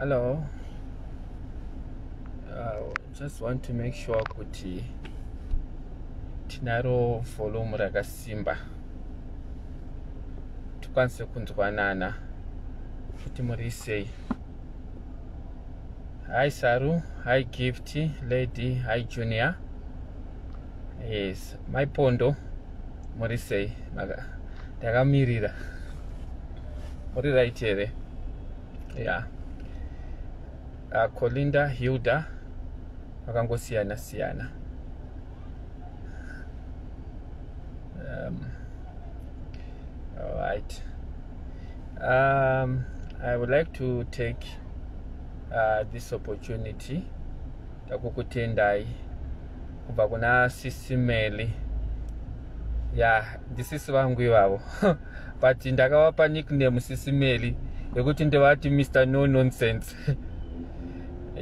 Hello. Just want to make sure kuti tinaro volume rakasimba tukwanise kunzwanana kuti muri sei. Hi Saru, hi Gift, Lady, hi Junior. Yes, my pondo muri sei ndakamirira muri right here. Yeah. Colinda, Hilda, vakangosiyana siyana. All right. I would like to take this opportunity takukutendai kubva kuna Sisi Melly. Yeah, this is vangu ivavo. But ndakavapa nickname Sisi Melly yekuti ndevati Mr. No Nonsense.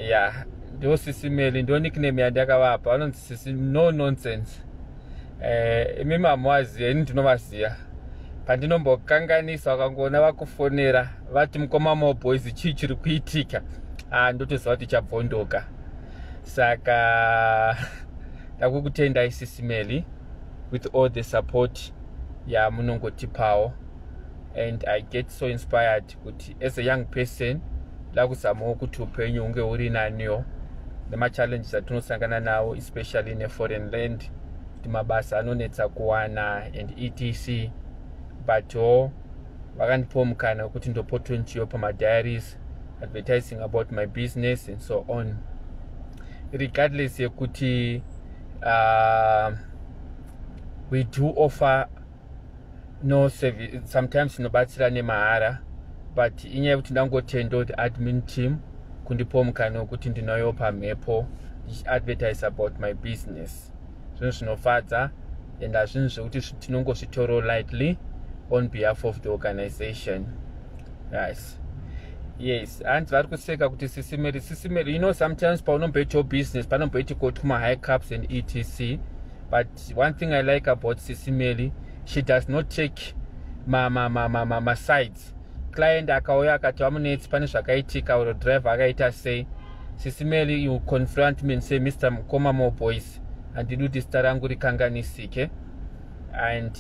Yeah, ndo Sisi Melly ndo nickname yandakavapa. Vanonzi Sisi No Nonsense. Imi mamwaziya, ini ndinovaziya. Pandinombokanganisa vakangoona vakufonera vati mukoma Moreboys chii chiri kuitika. Ndotoziva kuti chabvondoka. Saka ndakukutendai Sisi Melly with all the support yamunongotipawo. And I get so inspired kuti as a young person lakuzamawo kuti upenyu unge uri naniwo nemachallenges atinosangana nawo, especially in a foreign land, kuti mabasa anonetsa kuwana and etc. But vakandipawo mukana wekuti ndopotonchiwo pama-diaries advertising about my business and so on. Regardless yekuti we do offer no service, sometimes nobatsira nemahara, but inyaya yekuti ndangotenda the admin team kundipawo mukana wekuti ndinayo pamhepo advertise about my business. Zvinhu zvinofadza and hazvinhu zvekuti tinongozvitoro lightly on behalf of the organization. Yes, hanzi vari kuseka kuti Sisi Melly, you know, sometimes paunomboitawo business panomboitiko tuma high caps and etc. But one thing I like about Sisi Melly, she does not take my sides. Client akauya akati Munetsi pane zvakaitika or driver akaita sei, Sisi Melly, you confront me and say, Mr. Mukoma Moreboys, handidi kuti zita rangu rikanganisike, and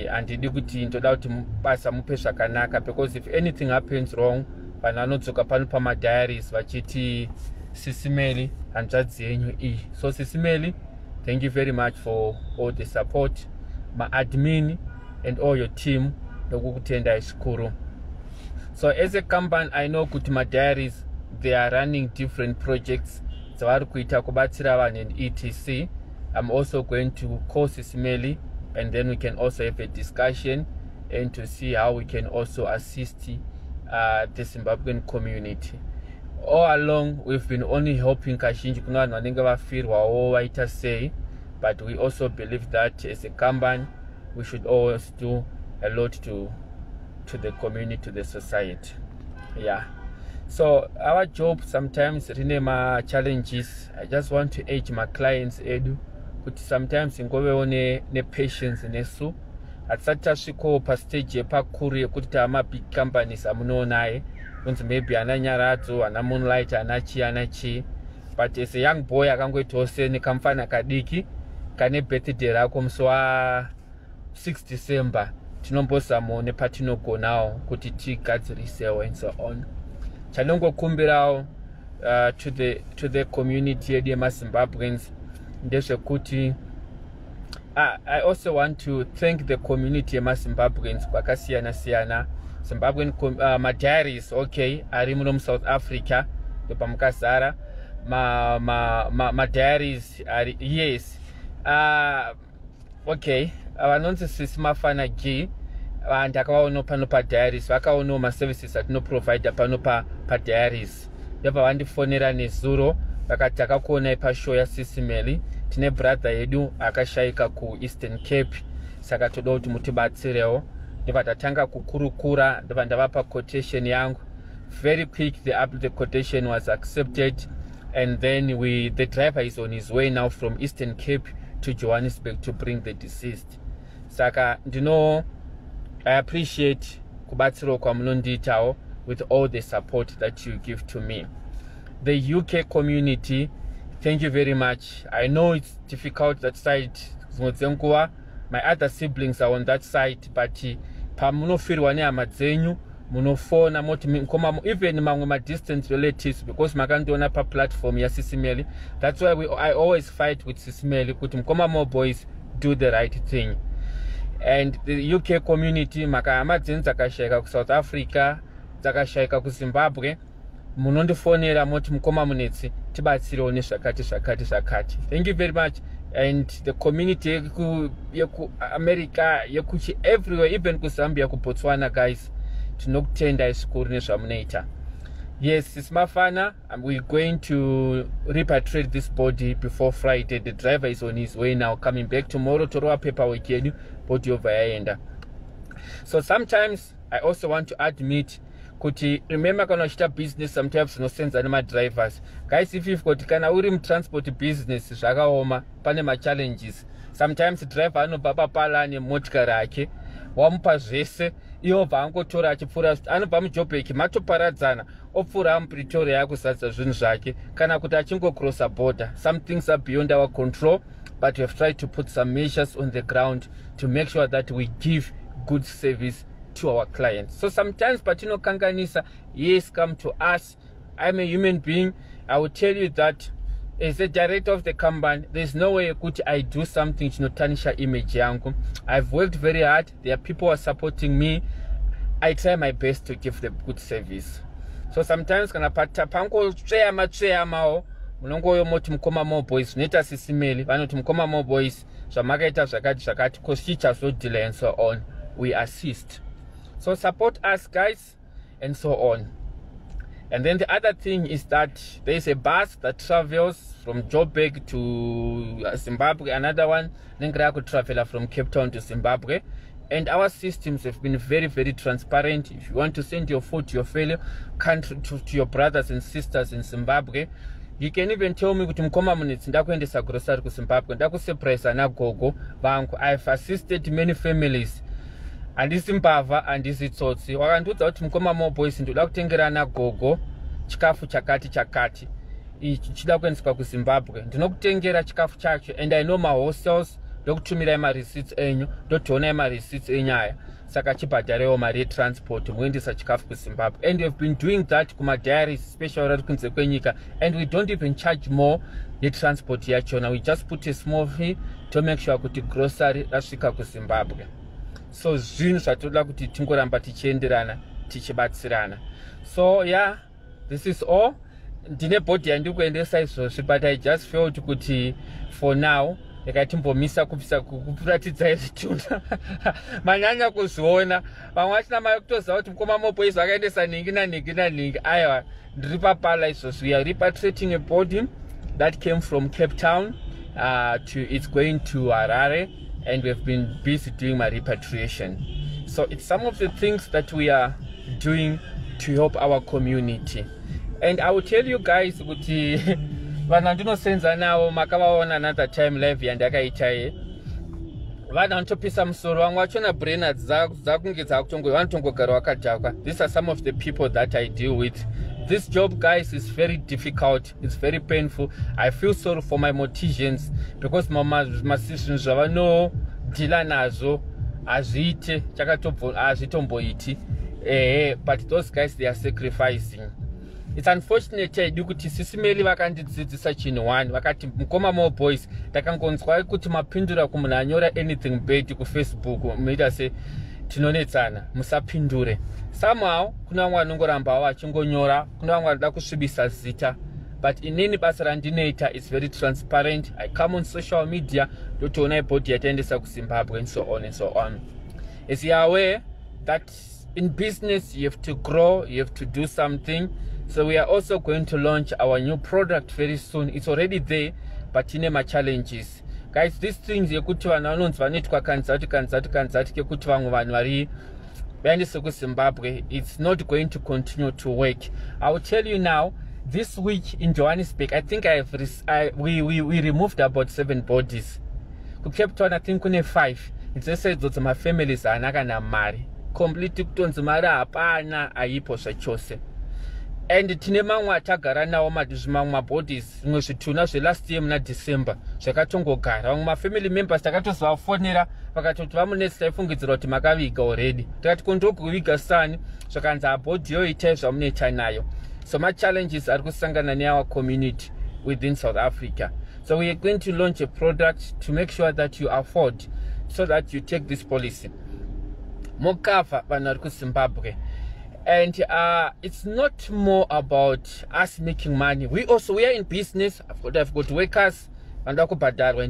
handidi kuti ndoda kuti basa mupe zvakanaka, because if anything happens wrong vanhu vanodzoka pano pama-diaries vachiti Sisi Melly hanzvadzi yenyu iyi. So Sisi Melly, thank you very much for all the support, my admin and all your team. Ndokukutendai zvikuru. So as a company, I know kuti ma-diaries, they are running different projects dzavari kuita kubatsira vanhu and etc. I'm also going to call Sisi Melly and then we can also have a discussion and to see how we can also assist the Zimbabwean community. All along we've been only helping kazhinji kuna vanhu vanenge vafirwawo vaita sei, but we also believe that as a company we should always do a lot to the community, to the society. Yeah, so our job sometimes rine ma challenges. I just want to urge my clients edu kuti sometimes ngovewo ne patience nesu. Hatisati tasvikawo pastage yepakuru yekuti tama big companies amunoonaye kunzi maybe ana Nyaradzo, ana Moonlight, ana chi. But as a young boy akangoitawo seni kamfana kadiki kane birthday rako musi wa 6 December, tinombozamawo nepatinogonawo kuti tigadzirisewo and so on. Chanongokumbirawo to the community yedu yemaZimbabweans ndezvekuti I also want to thank the community yemaZimbabweans kwakasiyana siyana. Zimbabwean ma-diaries, okay, ari muno South Africa ndopamukazara ma-diaries ari, yes. Okay, vanonzi Sisi Mafana G ndakavaonawo pano pa-diaries, vakaonawo ma-services atinoprovidha pano pa-diaries. Ndobva vandifonera nezuro vakati takakuonai pashow yaSisi Melly, tine brother yedu akashayika ku-Eastern Cape, saka toda kuti mutibatsirewo. Ndobva tatanga kukurukura, ndobva ndavapa quotation yangu. Very quick the quotation was accepted, and then the driver is on his way now from Eastern Cape to Johannesburg to bring the deceased. Saka I appreciate kubatsiro kwa munondiitawo with all the support that you give to me. The UK community, thank you very much. I know it's difficult that side. My other siblings are on that side, but pamunofirwa nehama dzenyu munofona moti even mamwe ma distant relatives, because makandiona pa platform ya Sisi Melly. That's why I always fight with Sisi Melly kuti mkoma Moreboys do the right thing. And the UK community, makahama dzenyu dzakashayika ku South Africa, dzakashayika ku Zimbabwe, munondifonera moti mkoma Munetsi tibatsirewo nezvakati. Thank you very much. And the community yeku America, yekuchi everywhere, even ku Zambia, ku Botswana, guys, tinokutenda isikuru nezvamunoita. Yes, it's mafana, and we're going to repatriate this body before Friday. The driver is on his way now, coming back tomorrow to roa paperwork yedu body over yaenda. So sometimes I also want to admit kuti remember kana uchita business sometimes unosenza nema drivers. Guys, if you've got kana uri transport business zvakaoma, pane ma challenges. Sometimes driver anobva pala nemotikari yake, wamupa zvese, iwo vangotora achipfuura, anobva muJoburg matoparadzana, opfuura muPretoria yakusadza zvinhu zvake, kana kuti achingocrossa border. Some things are beyond our control, but we have tried to put some measures on the ground to make sure that we give good service to our clients. So sometimes patino kanganisa, yes, come to us. I'm a human being. I will tell you that as the director of the company, there's no way I do something to not tarnish image yangu. I've worked very hard. There are people who are supporting me. I try my best to give them good service. So sometimes kana pata panko tseyama munongoyo moti mkoma Moreboys neta Sisi Melly vanoti mkoma Moreboys zvamakaita zvakati because teachers so delay and so on. We assist. So support us, guys, and so on. And then the other thing is that there is a bus that travels from Joburg to Zimbabwe, another one then could travel from Cape Town to Zimbabwe. And our systems have been very, very transparent. If you want to send your food to your fellow country, to your brothers and sisters in Zimbabwe, you can even tell me kuti mkoma Munetsi ndakuendesa grocery ku Zimbabwe, ndakusurprise na gogo vangu. I've assisted many families. Andisi mbavha, andisi tsotsi. Wakandiudza kuti mkoma Moreboys ndoda kutengerana gogo chikafu chakati chida kuendeswa ku Zimbabwe. Ndinokutengera chikafu chacho, and I know my hostels ndokutumira ma receipts enyu, ndotoona ma receipts enyaya. Saka chibhadharewo mari transport muendesa chikafu ku Zimbabwe. And we have been doing that kuma Diaries, especially rari kunze kwenyika, and we don't even charge more the transport yachona. We just put a small fee to make sure kuti grocery rasvika ku Zimbabwe. So zvinhu zvatoda kuti tingoramba tichienderana tichibatsirana. So yeah, this is all. Ndine body yandikuendesa izvozvi, but I just felt kuti for now yakatimbomisa kuratidza zvitunda manyanya kuzviona. Vamwe vachina mari kutoziva kuti mkoma Moreboys akaendesa ningi naningi. Aiwa, ndiri papala izvozvi. We are repatriating a body that came from Cape Town it's going to Harare, and we've been busy doing my repatriation. So it's some of the things that we are doing to help our community. And I will tell you guys kuti vana ndinosenza nawo makavaona another time live yandakaita vana vanotopisa musoro, vamwe vachona brain dzakunge dzakutongo vanotongogara vakadhakwa. These are some of the people that I deal with. This job, guys, is very difficult. It's very painful. I feel sorry for my morticians because masizvinhu zvavano deala nazvo hazviite hazvitomboiti. But those guys, they are sacrificing. It's unfortunate haidi kuti Sisi Melly vakandidzidzisa chinhu one, vakati mkoma Moreboys takangonzwa kuti mapindura kumunhu anyora anything bad ku Facebook muita se tinonetsana, musapindure. Somehow kuna vamwe vanongoramba vachingonyora, kuna vamwe vanoda kusvibisa zita, but inini basa randinoita is very transparent. I come on social media ndotoona ibhodhi yataendesa ku Zimbabwe and so on and so on. As you are aware that in business you have to grow, you have to do something. So we are also going to launch our new product very soon. It's already there, but in my challenges. Guys, these things yekuti vanhu vanonzi vanoitwa kanzati kekuti vamwe vanhu vari vaendese ku Zimbabwe, it's not going to continue to work. I will tell you now, this week in Johannesburg, I think we removed about 7 bodies. Ku Cape Town, I think kune 5. It's just that my families are not gonna marry. complete kutonzi mari hapana aipo zvachose. And tine mamwe atagara nawo mamwe mabodies zvimwe zvituna zvelast year muna December zvakatongogara. Vamwe mafamily members takatozovafonera vakatoti vamunetsi taifungidzira kuti makaviga already. Takati kondokuviga sani zvakanzi abhodhi yoitai zvamunoita nayo. So my challenges are kusangana neaur community within South Africa. So we are going to launch a product to make sure that you afford, so that you take this policy. Mokava vanhu Zimbabwe. And it's not more about us making money. We are in business. I've got workers and etc.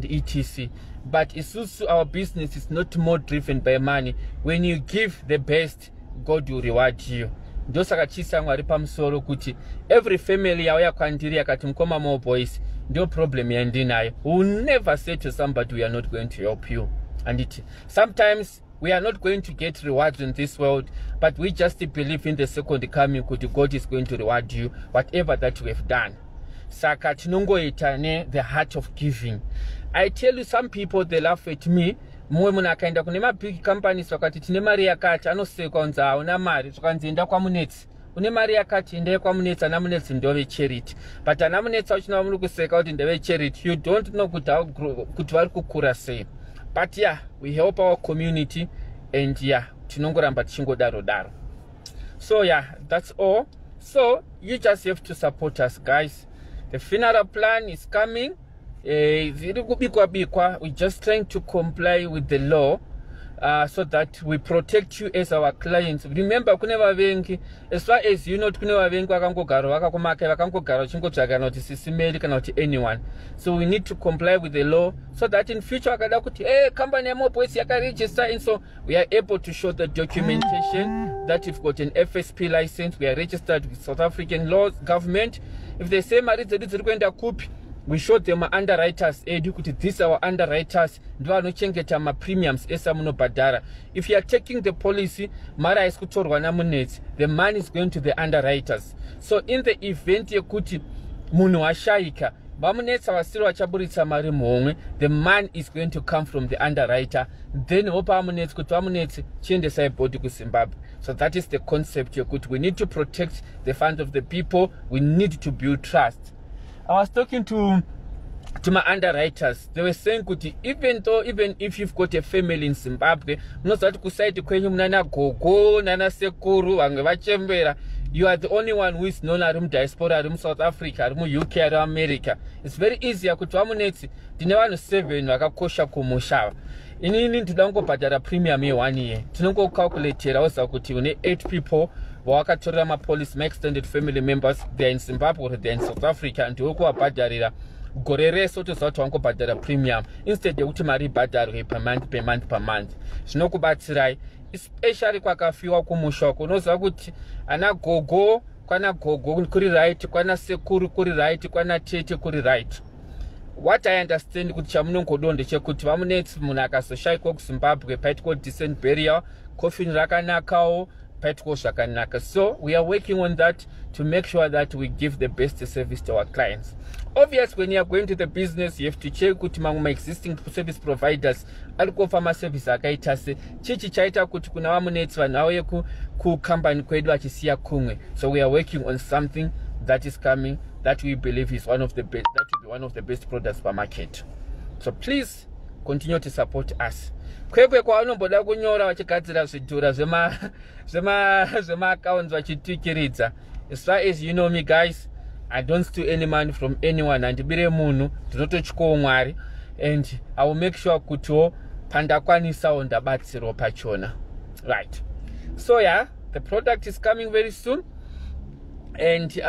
But it's also our business is not more driven by money. When you give the best, God will reward you. Every family yauya kwandiri yakati mkoma Moreboys no problem yandinayo. We will never say to somebody we are not going to help you. And sometimes we are not going to get rewards in this world, but we just believe in the second coming. God is going to reward you whatever that you have done. Saka tinongoita the heart of giving. I tell you, some people they laugh at me. Mwe munakaenda kune big companies wakati tine mari yakati anoseka kunzi hauna mari zvakanzi enda kwamunetsi. Une mari yakati enda kwamunetsi, ana munetsi ndove charity. But ana munetsi uchina muri kuseka kuti ndeve charity. You don't know kuti vari kukura sei. But yeah, we help our community, and yeah, tinongoramba tichingodaro daro. So yeah, that's all. So you just have to support us, guys. The funeral plan is coming. We're just trying to comply with the law, so that we protect you as our clients. Remember, as far as you know, anyone. So we need to comply with the law, so that in future, company register, and so we are able to show the documentation that we've got an FSP license. We are registered with South African laws, government. If they say we show them underwriters these are our underwriters ndo premiums esamunobhadhara. If you are taking the policy, mara is kutorwa namunetsi, the money is going to the underwriters. So in the event yekuti munhu washaika vamunetsi vasiri vachaburitsa mari muhomwe, the money is going to come from the underwriter. Then hopa vamunetsi kuti vamunetsi chiendesai body kuZimbabwe. So that is the concept yekuti we need to protect the funds of the people. We need to build trust. I was talking to my underwriters. They were saying, even if you've got a family in Zimbabwe, you are the only one who is known as diaspora, South Africa, UK, America. It's very easy. Inini tinongobhadhara premium ye1 year. Tinongocalculatera also kuti une 8 people vawakatorera mapolice, my extended family members, they're in Zimbabwe or they're in South Africa, and ndokuvabhadharira gore reso tozati wangobhadhara premium instead yekuti mari ibhadharwe per month. Zvinokubatsirai, especially kwakafiwa kumushoko. Unoziva kuti ana gogo kwana gogo kuri right, kwana sekuru kuri right, kwana tete kuri right. What I understand kuti chamunongodo ndechekuti vamunetsi munhu akazoshaikwa kuZimbabwe paitiko decent burial, coffin rakanakawo, paitiko zvakanaka. So we are working on that to make sure that we give the best service to our clients. Obviously, when you are going to the business, you have to check kuti my existing service providers alikofa maservice akaita se chichi chaita kuti kuna vamunetsi vanhu auye kucompany kwedu achisiya kumwe. So we are working on something that is coming that we believe is one of the best, that will be one of the best products per market. So please continue to support us. Kwekwe kwa vanomboda kunyora vachigadzira zvidhura zvema accounts vachitikiridza. As far as you know me, guys, I don't steal any money from anyone, and bire munhu ndinototyawo Mwari, and I will make sure kuti pandakwanisawo ndabatsirwa pachona. Right. So yeah, the product is coming very soon, and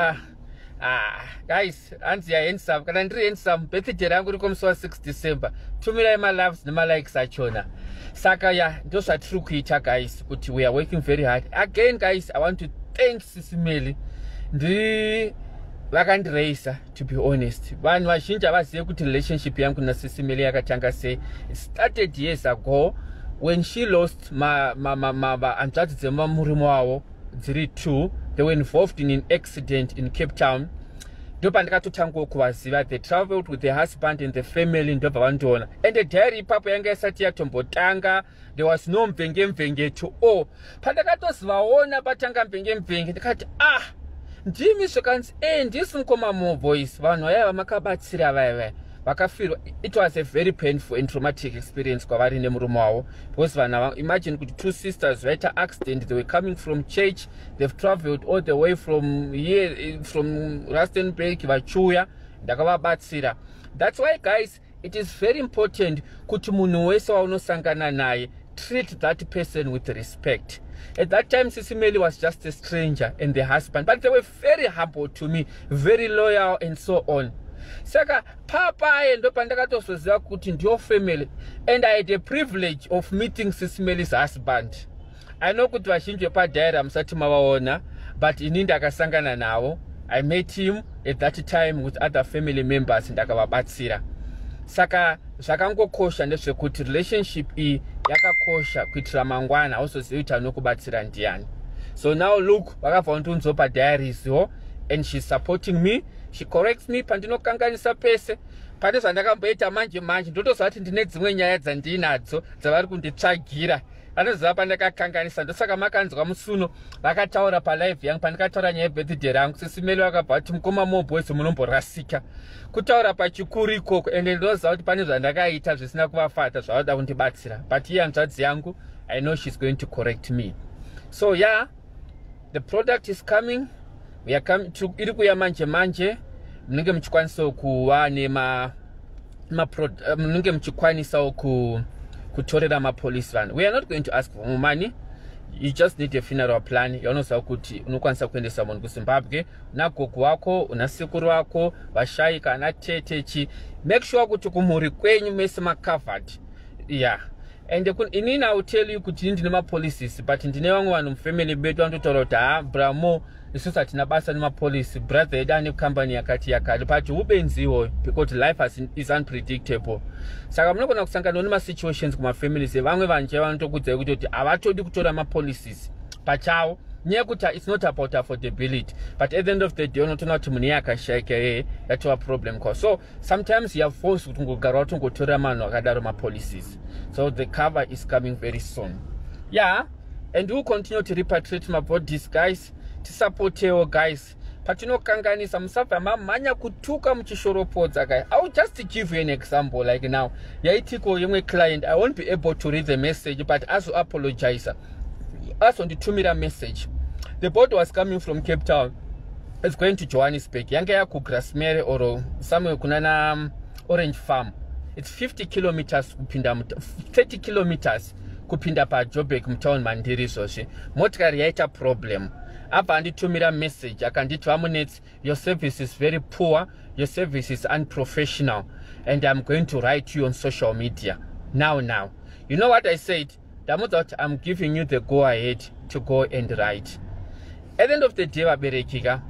guys, anzi ya handsome, kana ndiri handsome, birthday rangu riko musi wa6 December. Tumirai ma loves nema likes achona. Saka ya ndo zvatiri kuita, guys, kuti we are working very hard. Again, guys, I want to thank Sisi Melly. Ndi vakandireisa, to be honest. Vanhu vazhinji havazivi kuti relationship yangu na Sisi Melly yakatanga sei. It started years ago when she lost hanzvadzi dzemamurume wavo dziri 2. They were involved in an accident in Cape Town. ndopa ndakatotanga kuvaziva. They traveled with the husband and the family, ndobva vandiona. And the diary ipapo yanga isati yatombotanga. There was no mvenge to all. Pandakatozivaona patanga mvenge ndikati ndimi zvakanzi ndisi mukoma Moreboys vanhu vaya vamakabatsira vaya vakafirwa. It was a very painful and traumatic experience kwavari nemurume wavo, because vanhu imagine kuti 2 sisters vaita accident. They were coming from church, they've traveled all the way from here, from Rustenburg vachiuya, ndakavabatsira. That's why guys, it is very important kuti munhu wese waunosangana naye treat that person with respect. At that time, Sisi Melly was just a stranger and the husband, but they were very humble to me, very loyal and so on. Saka papa ndo pandakatozoziva kuti ndiyo family, and I had the privilege of meeting Sisi Melly's husband. I know kuti vazhinji vepaDiary hamusati mavaona, but inini ndakasangana nawo. I met him at that time with other family members ndakavabatsira. Saka zvakangokosha ndezvekuti relationship iyi yakakosha kuitira mangwana auzoziva kuti anokubatsira ndiani. So now look, vakabva kundinzwa paDiaries and she's supporting me. She corrects me pandinokanganisa pese. Pane zvandakamboita manje ndotoziva kuti ndine dzimwe nyaya dzandinadzo dzavari kunditsvagira. Anoziva pandakakanganisa. Ndosaka makanzwa musuno vakataura palive yangu pandakataura nyaya yebirthday rangu. Sisi Melly vakabva kuti mukoma Moreboys munomborasika. Kutaura pachikuru ikoko, ende ndoziva kuti pane zvandakaita zvisina kuvafata zvavada kundibatsira. But iye hanzvadzi yangu, I know she's going to correct me. So yeah, the product is coming. We are coming to iri kuya manje. Munenge muchikwanisa kuva munenge muchikwanisa kutorera mapolice vanhu. We are not going to ask for more money. You just need a funeral plan. Yaunoziva kuti unokwanisa kuendesa munhu kuZimbabwe, una gogo wako, una sekuru wako, vashai kana tetechi. Make sure kuti kumhuri kwenyu mese covered. Yeah. And inini I will tell you kuti ndine mapolices, but ndine vamwe vanhu mufamily bedu vanotaura kuti bramo isusu hatina basa nemapolisi, brother edu ane company yakati but ubenziwo, because life is unpredictable. Saka munogona kusangana nemasituations kumafamilies evamwe vanje vanotokudzai kuti havatodi kutora mapolicies pachavo, nyaya kuti it's not about affordability, but at the end of the day unotoona kuti munhu yakashayika yatova problem kwa. So sometimes you are forced kuti ngogara watongotora manhu akadaro mapolicies. So the cover is coming very soon. Yeah, and we'll continue to repatriate my bodies, guys. To support you guys. Patinokanganisa musabva mamhanya kutuka muchishoropodza guys. I will just give you an example. Like now, yaitiko yemwe client, I won't be able to read the message, but as to apologize. As on the 2-meter message, the boat was coming from Cape Town. It's going to Johannesburg. Yanga ya ku Grasmere or somewhere kunana Orange Farm. It's 50 kilometers kupinda 30 kilometers kupinda pa Joburg mtown Mandiri soshi. Motikari yaita problem. Apa andi 2-meter message akanditi Munetsi, your service is very poor, your service is unprofessional, and I'm going to write you on social media now. You know what I said? I'm giving you the go ahead to go and write. At the end of the day, vaberekika,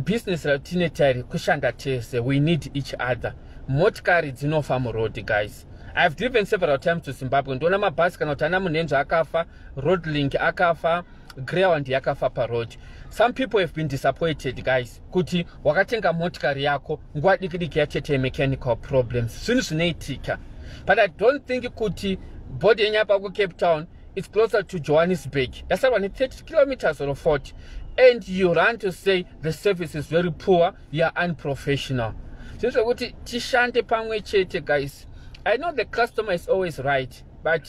business ratinetari kushanda tese, we need each other. Motikari dzinofa muroad, guys. I've driven several times to Zimbabwe. Ndona mabhasi kana utana munenzo akafa, road link akafa, ground yakafa pa road. Some people have been disappointed, guys. Kuti wakatenga motikari yako nguva diki yachete mechanical problems. Zvinhu zvinoitika. But I don't think kuti body yenyapa ku Cape Town is closer to Johannesburg. That's about 30 kilometers or 40. And you run to say the service is very poor, you are unprofessional. So kuti tishande pamwe chete, guys. I know the customer is always right, but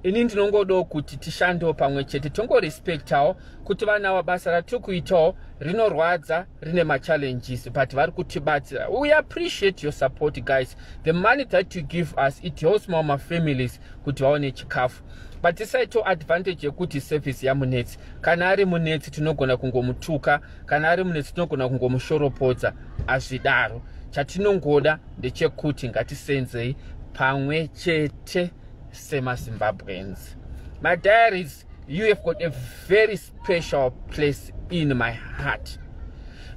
inini ndinongodo kuti tishande pamwe chete, tongo respectawo kuti vana wabasa ratikuitawo rinorwadza rine ma-challenges, but vari kutibatsira. We appreciate your support, guys. The money that you give us, it helps more families kuti vaone chikafu. But tisaito advantage yekuti service ya Munetsi. Kana ari Munetsi tinogona kungomutuka, kana ari Munetsi tinogona kungomushoropodza, azvidaro. Chatinongoda ndechekuti ngatisenzei pamwe chete sema-Zimbabweans. My diaries, you have got a very special place in my heart.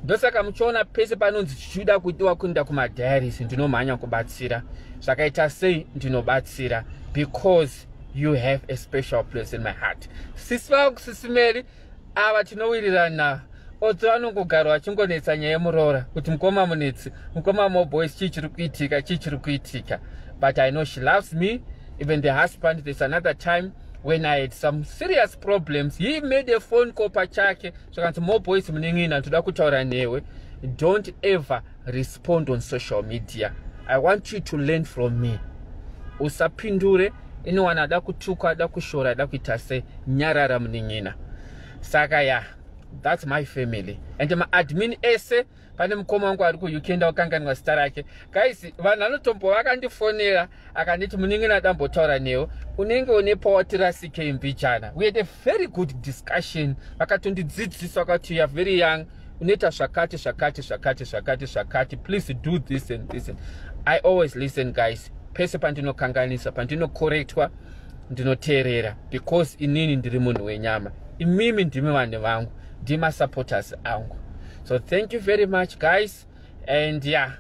Ndosaka muchiona pese panonzi tichida kuitiwa kuenda kuma-diaries ndinomhanya kubatsira. Zvakaita sei ndinobatsira, because you have a special place in my heart. Sisi vangu Sisi Melly, ava tinowirirana Odzo anongogara achingonetsa nyaya yemuroora kuti mukoma Munetsi, mukoma Moreboys chichiri kuitika. But I know she loves me. Even the husband, there's another time when I had some serious problems, he made a phone call pachake. So kanti Moreboys muningina toda kutaura newe. Don't ever respond on social media. I want you to learn from me. Usapindure inowana da kutuka da kushora da kuitase nyarara muningina. Saka ya, that's my family. And my admin ese pane mukoma wangu ari ku UK ndakanganwa star rake. Guys, vanhu vanotombo vakandifonera akanditi muningina dambotaura newe. Unenge une power trust mbichana. We had a very good discussion. Vakatondidzidzisa vakati you are very young. Uneta shakati. Please do this and this. I always listen, guys. Pese pandino kanganisa, pandino correctwa, ndinoteerera. Because inini ndiri munhu wenyama. Imimi ndimi vanhu vangu. Ndima supporters angu. So thank you very much, guys. And yeah,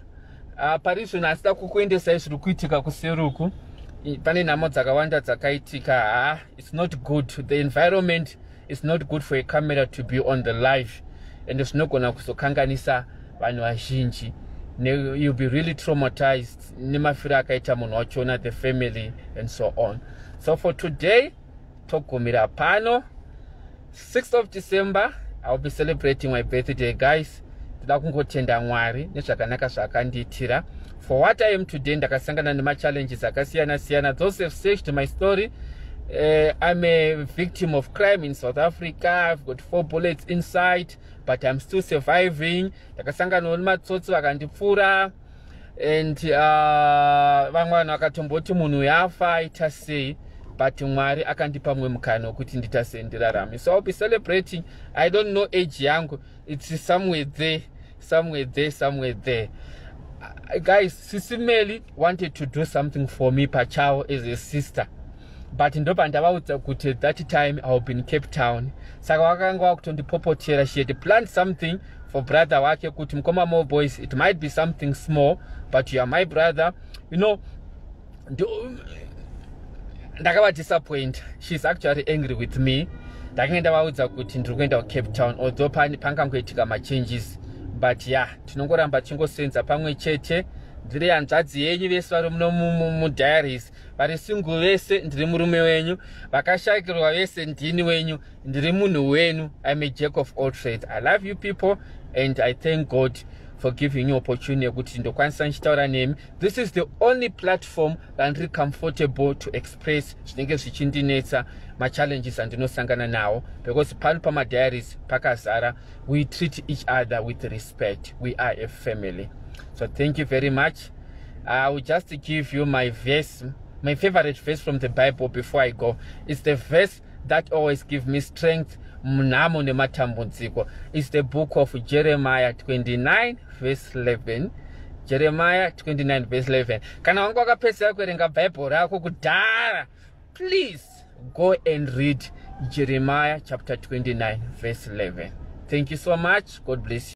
parizvo nasida kukuendesa zviri kuitika kuseruku. Pane nhamo dzakawanda dzakaitika. It's not good. The environment is not good for a camera to be on the live. And it's not gonna kuzokanganisa vanhu vazhinji. You'll be really traumatized. Nemafira akaita munhu wachona, the family, and so on. So for today, togumira pano. 6th of December, I'll be celebrating my birthday, guys. Toda kungotenda Mwari nezvakanaka zvakandiitira. For what I am today, ndakasangana nema challenges akasiyana. Those have searched my story. I'm a victim of crime in South Africa. I've got 4 bullets inside, but I'm still surviving. Ndakasangana nematsotsi vakandipfura, and vamwe vanhu vakatomboti munhu yafa aita sei, but Mwari akandipa mumwe mukana wekuti ndiita sei ndirarame. So I'll be celebrating. I don't know age yangu. It's somewhere there. Guys, Sisi Melly wanted to do something for me pachao as a sister. But ndopa ndavaudza kuti that time I'll be in Cape Town. Saka vakanga vakutondipopotera. She had planned something for brother wake kuti mukoma Moreboys. It might be something small, but you are my brother. You know, ndakava disappoint. She's actually angry with me. Ndakange ndavaudza kuti ndiri kuenda Cape Town, although pangangoitika machanges. But yeah, tinongoramba tingosenza pamwe chete. Ndiri hanzvadzi yenyu vese vari muno muDiaries, vari single vese ndiri murume wenyu, vakashakirwa vese ndini wenyu, ndiri munhu wenyu. I'm a jack of all trades. I love you people, and I thank God for giving you opportunity yekuti ndokwanisa nchitaura nemi. This is the only platform randiri comfortable to express zvinenge zvichindinetsa, ma-challenges andinosangana nawo, because pano pamaDiaries pakazara. We treat each other with respect. We are a family. So thank you very much. I will just give you my verse, my favorite verse from the Bible before I go. It's the verse that always gives me strength. It's the book of Jeremiah 29 verse 11. Jeremiah 29 verse 11. Kana wangu wakapesa kuerenga Bible rako kudara, please go and read Jeremiah chapter 29 verse 11. Thank you so much. God bless you.